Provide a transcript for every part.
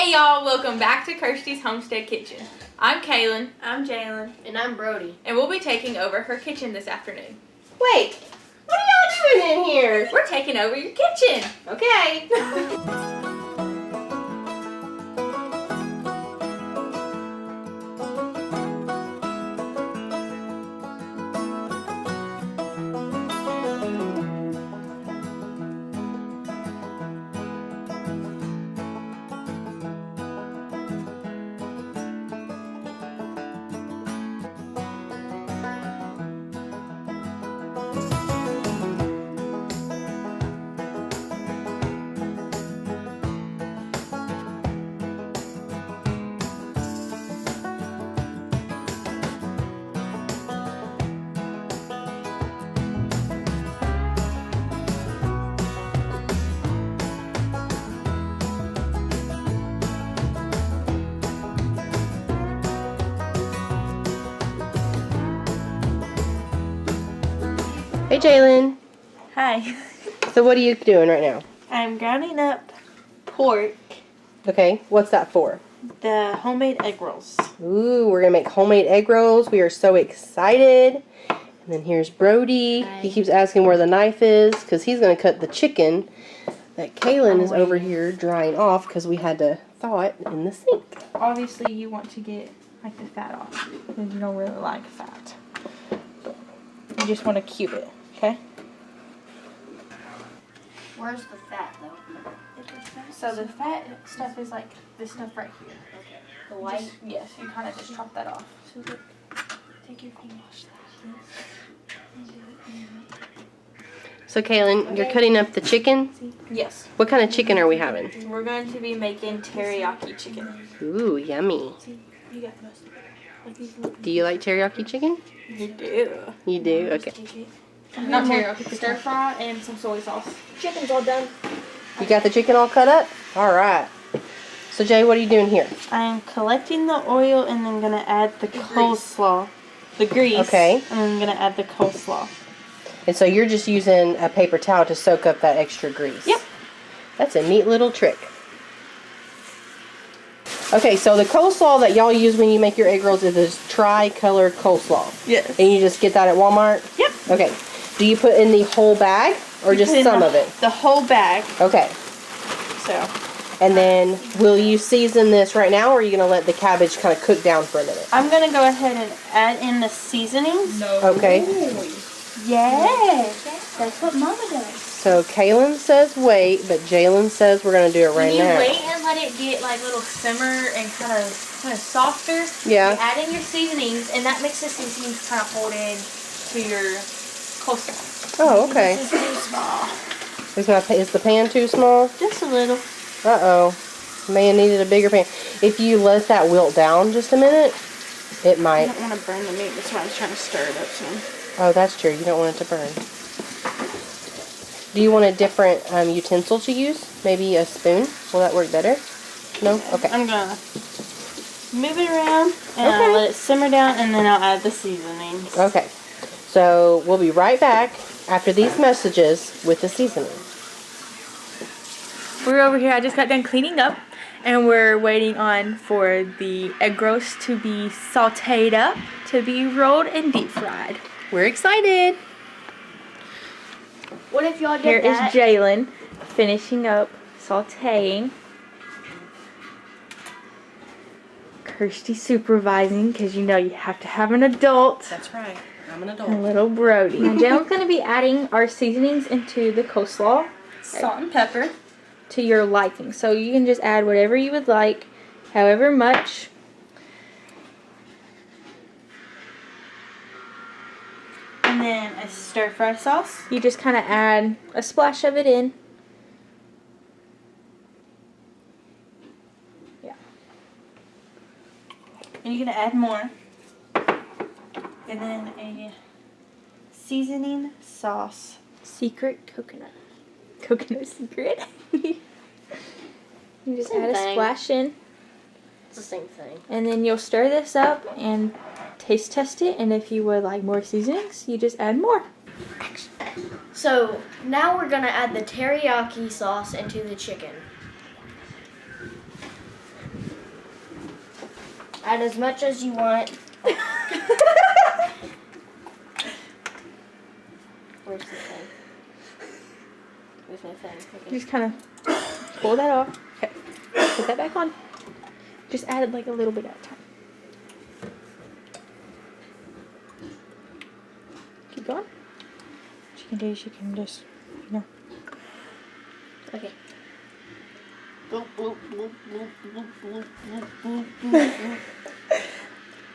Hey y'all, welcome back to Kirsti's Homestead Kitchen. I'm Kaylin. I'm Jalen. And I'm Brody. And we'll be taking over her kitchen this afternoon. Wait, what are y'all doing in here? We're taking over your kitchen. Okay. Hey, Jalen. Hi. So what are you doing right now? I'm grounding up pork, Okay, what's that for? the homemade egg rolls. Ooh, we're gonna make homemade egg rolls. We are so excited. And then here's Brody. Hi. He keeps asking where the knife is because he's gonna cut the chicken that Kaylin is over here drying off because we had to thaw it in the sink. Obviously, you want to get like the fat off because you don't really like fat. You just want to cube it, okay? Where's the fat though? So the fat stuff is like this stuff right here. Okay. The white? Yes, you kind of just chop that off. So take your finger, wash that. So Kaylin, you're cutting up the chicken? Yes. What kind of chicken are we having? We're going to be making teriyaki chicken. Ooh, yummy. See, you got most of it. Like these little Do you like teriyaki chicken? You do. You do? Okay. Not teriyaki, stir fry and some soy sauce. Chicken's all done. You got the chicken all cut up? Alright. So Jay, what are you doing here? I'm collecting the oil and then gonna add the coleslaw. The grease. Okay. And then I'm gonna add the coleslaw. And so you're just using a paper towel to soak up that extra grease? Yep. That's a neat little trick. Okay, so the coleslaw that y'all use when you make your egg rolls is this tri-colored coleslaw. Yes. And you just get that at Walmart? Yep. Okay. Do you put in the whole bag or just some of it? The whole bag. Okay. So. And then will you season this right now or are you going to let the cabbage kind of cook down for a minute? I'm gonna go ahead and add in the seasonings. No. Okay. Yes. That's what Mama does. So Kaylin says wait, but Jalen says we're going to do it right When you now. wait and let it get like little simmer and kind of softer, Yeah. you add in your seasonings, and that makes the seasonings kind of hold in to your coleslaw. Oh, okay. This is too small. Is the pan too small? Just a little. Uh-oh. May have needed a bigger pan. If you let that wilt down just a minute, it I might. don't want to burn the meat, that's why I'm trying to stir it up some. Oh, that's true. You don't want it to burn. Do you want a different utensil to use? Maybe a spoon? Will that work better? No? Okay. I'm gonna move it around and Okay. I'll let it simmer down, and then I'll add the seasonings. Okay. So we'll be right back after these messages with the seasoning. We're over here. I just got done cleaning up. And we're waiting on for the egg rolls to be sauteed up, to be rolled and deep fried. We're excited. What if y'all did Here is that? Jalen finishing up sauteing. Kirsti supervising because you know you have to have an adult. That's right. I'm an And adult. little Brody. Now Jalen's going to be adding our seasonings into the coleslaw. Salt and pepper. To your liking. So you can just add whatever you would like, however much. And then a stir fry sauce. You just kind of add a splash of it in. Yeah. And you're going to add more. And then a seasoning sauce. Secret coconut. Coconut secret. You just Same add a thing. splash in. It's the same thing. And then you'll stir this up and taste test it. And if you would like more seasonings, you just add more. So now we're gonna add the teriyaki sauce into the chicken. Add as much as you want. Where's the thing? Where's my thing? Okay. Just kind of pull that off. Okay. Put that back on. Just add it like a little bit at a time. Keep going. What you can do is you can just, you know. Okay.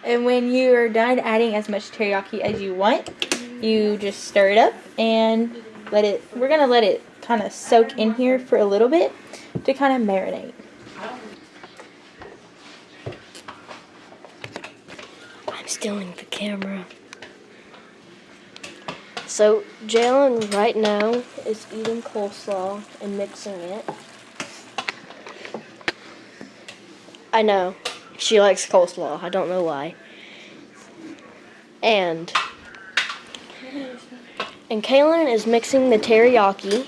And when you are done adding as much teriyaki as you want, you just stir it up and let it, we're going to let it kind of soak in here for a little bit to kind of marinate. I'm stealing the camera. So Jalen right now is eating coleslaw and mixing it. I know. She likes coleslaw. I don't know why. And Kaylin is mixing the teriyaki.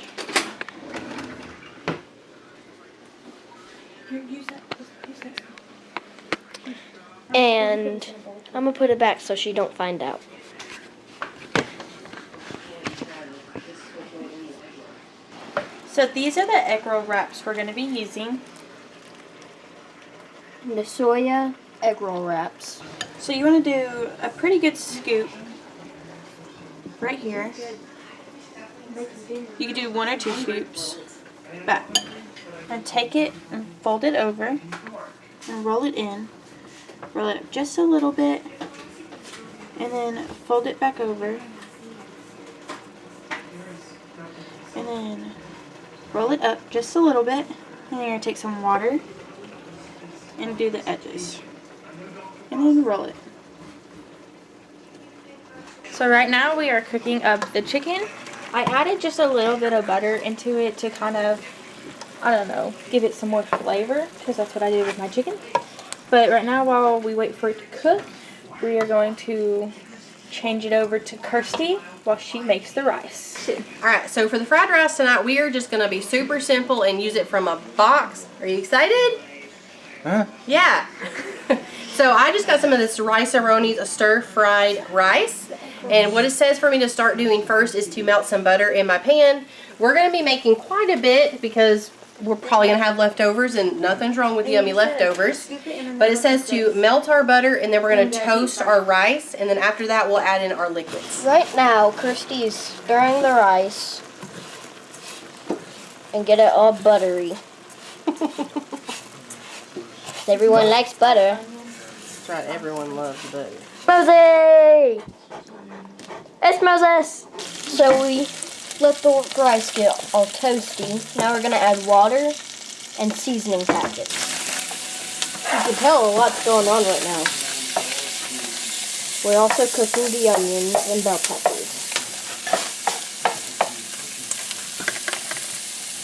And I'm going to put it back so she don't find out. So these are the egg roll wraps we're going to be using. The soya egg roll wraps. So you want to do a pretty good scoop right here. You can do 1 or 2 scoops back. And take it and fold it over and roll it in. Roll it up just a little bit and then fold it back over. And then roll it up just a little bit. And then you're going to take some water and do the edges. And then roll it. So right now we are cooking up the chicken. I added just a little bit of butter into it to kind of, I don't know, give it some more flavor, because that's what I did with my chicken. But right now, while we wait for it to cook, we are going to change it over to Kirsti while she makes the rice. Alright, so for the fried rice tonight, we are just going to be super simple and use it from a box. Are you excited? Huh? Yeah. So I just got some of this Rice-A-Roni's stir-fried rice. And what it says for me to start doing first is to melt some butter in my pan. We're going to be making quite a bit because we're probably going to have leftovers, and nothing's wrong with yummy leftovers. But it says to melt our butter, and then we're going to toast our rice, and then after that we'll add in our liquids. Right now, Kirsti is stirring the rice and get it all buttery. Everyone likes butter. That's right, everyone loves butter. Moses! It's Moses! So we let the rice get all toasty. Now we're going to add water and seasoning packets. You can tell a lot's going on right now. We're also cooking the onions and bell peppers.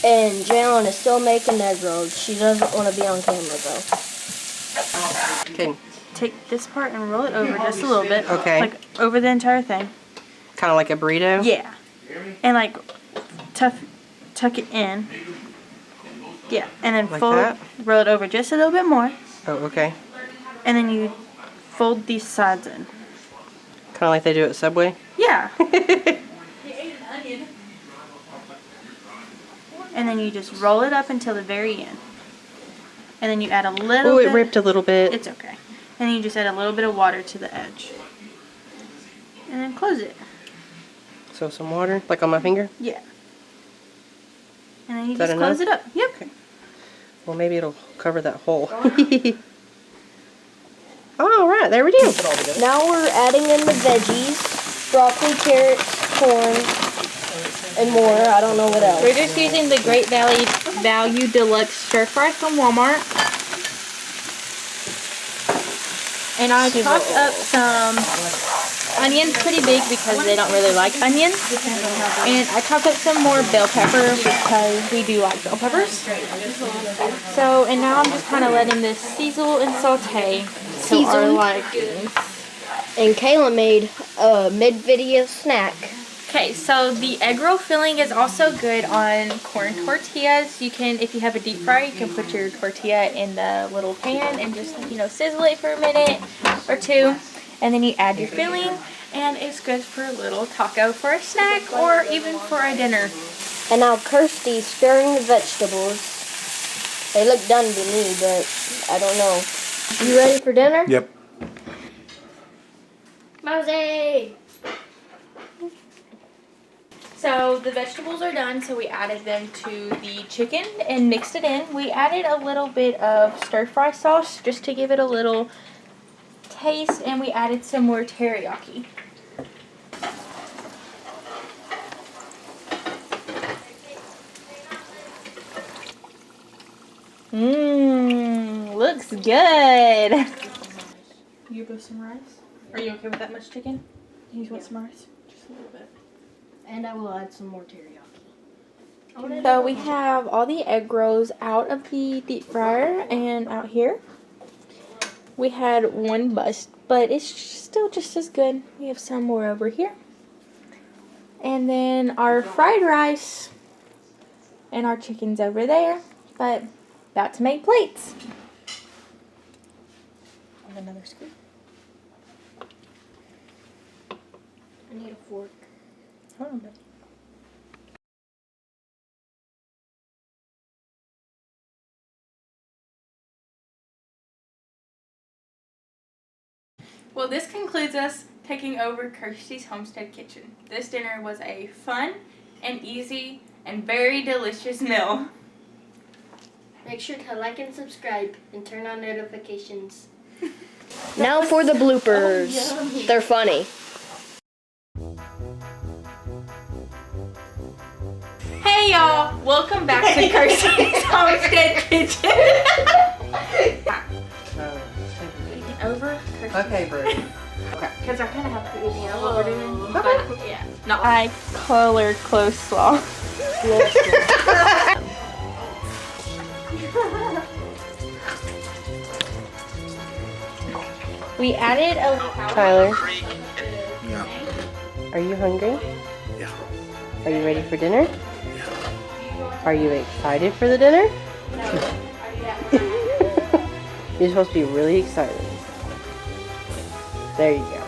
And Jalen is still making egg rolls. She doesn't want to be on camera though. Okay. Take this part and roll it over just a little bit. Okay. Like over the entire thing. Kind of like a burrito? Yeah. And like tuck it in. Yeah. And then Like fold, that? roll it over just a little bit more. Oh, okay. And then you fold these sides in. Kind of like they do at Subway? Yeah. And then you just roll it up until the very end. And then you add a little bit. Oh, it ripped a little bit. It's okay. And then you just add a little bit of water to the edge. And then close it. So some water, like on my finger? Yeah. And then you Is that just close enough? it up. Yep. Okay. Well, maybe it'll cover that hole. All right, there we go. Now we're adding in the veggies, broccoli, carrots, corn, and more. I don't know what else. We're just using the Great Value Deluxe Stir Fry from Walmart. And I chopped up some onions pretty big because they don't really like onions. And I chopped up some more bell pepper because we do like bell peppers. So, and now I'm just kind of letting this sizzle and saute. So our Season. legumes. And Kayla made a mid-video snack Okay, so the egg roll filling is also good on corn tortillas. You can, if you have a deep fryer, you can put your tortilla in the little pan and just, you know, sizzle it for a minute or two. And then you add your filling, and it's good for a little taco for a snack or even for a dinner. And now Kirsti's stirring the vegetables. They look done to me, but I don't know. You ready for dinner? Yep. Mosey! So the vegetables are done, so we added them to the chicken and mixed it in. We added a little bit of stir-fry sauce just to give it a little taste, and we added some more teriyaki. Looks good. You put some rice? Are you okay with that much chicken? You want some rice? Just a little bit. And I will add some more teriyaki. So we have all the egg rolls out of the deep fryer and out here. We had one bust, but it's still just as good. We have some more over here. And then our fried rice and our chicken's over there, but about to make plates. Another scoop. I need a fork. Hold on, babe. Well, this concludes us taking over Kirsti's Homestead kitchen. This dinner was a fun and easy and very delicious meal. Make sure to like and subscribe and turn on notifications. Now for the bloopers. Oh, They're funny. Hey y'all, welcome back to Kirsti's Homestead kitchen. Over Kirsti. Okay, Brie. Okay. Because I kind of have to, you know, what we're doing. But, yeah. No, I color close slaw. We added a Tyler, Yeah. are you hungry? Yeah. Are you ready for dinner? Are you excited for the dinner? You're supposed to be really excited. There you go.